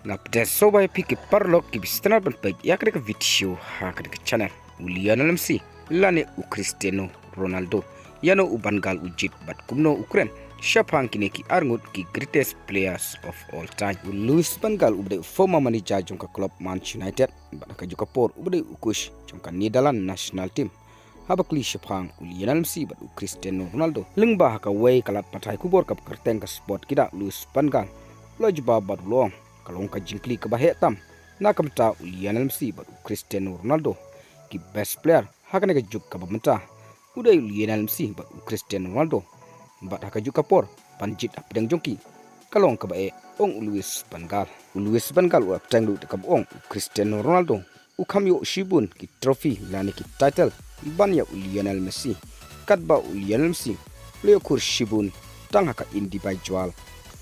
Ngap des sobai piki parlok ki bistana ban pek yak de video ha ka de channel uliana lemsi lane u Cristiano Ronaldo yano u bangal u jied bat kumno Ukraine shapang kine ki arngut ki greatest players of all time. Luis Bangal ubde former manager jongka club Manchester United bat ka juga por ubde ukush jongka Netherlands national team haba kli shapang uliana lemsi bat u Cristiano Ronaldo lengba ka way kalat patai kubor kap kerteng ka sport kida Luis Bangal lojba bat long kalong ka jingkli ke bahaya tam nakam ta ulian Messi bat Cristiano Ronaldo ki best player hakane ka juk ka bamenta udai ulian Messi bat Cristiano Ronaldo bat haka juk ka por panjit apdang jongki kalong ka bae ong Luis Bangal wa tang lu ka ong Cristiano Ronaldo u kamyo shibun ki trophy lani ki title banya ulian Messi katba ulian Messi leo kur shibun tang haka individual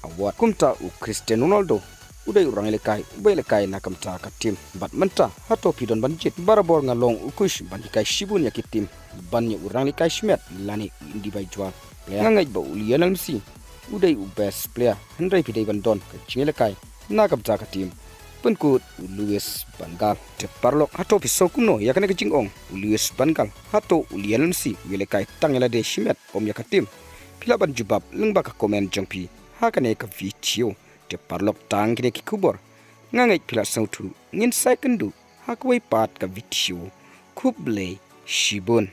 award kumta u Cristiano Ronaldo udai orang lekai nakam ta ka tim bat menta hato pidon banjit barabor ngalong ukush bandikai shibun ya tim bannya orang lekai shmet lani individual ngangai ba ulian Messi udai u best player handai pidai bandon ka cingelekai nakam ta ka tim penkut Luis Bangal te parlok hato piso kumno ya kana jingong Luis Bangal hato ulian Messi welekai tangela de shmet om ya ka tim pilaban jubab lengba ka komen jongpi hakane ka video te parlok tang kini ki kubor ngangai pila sautu ngin second du hakwai pat ka video kuble shibun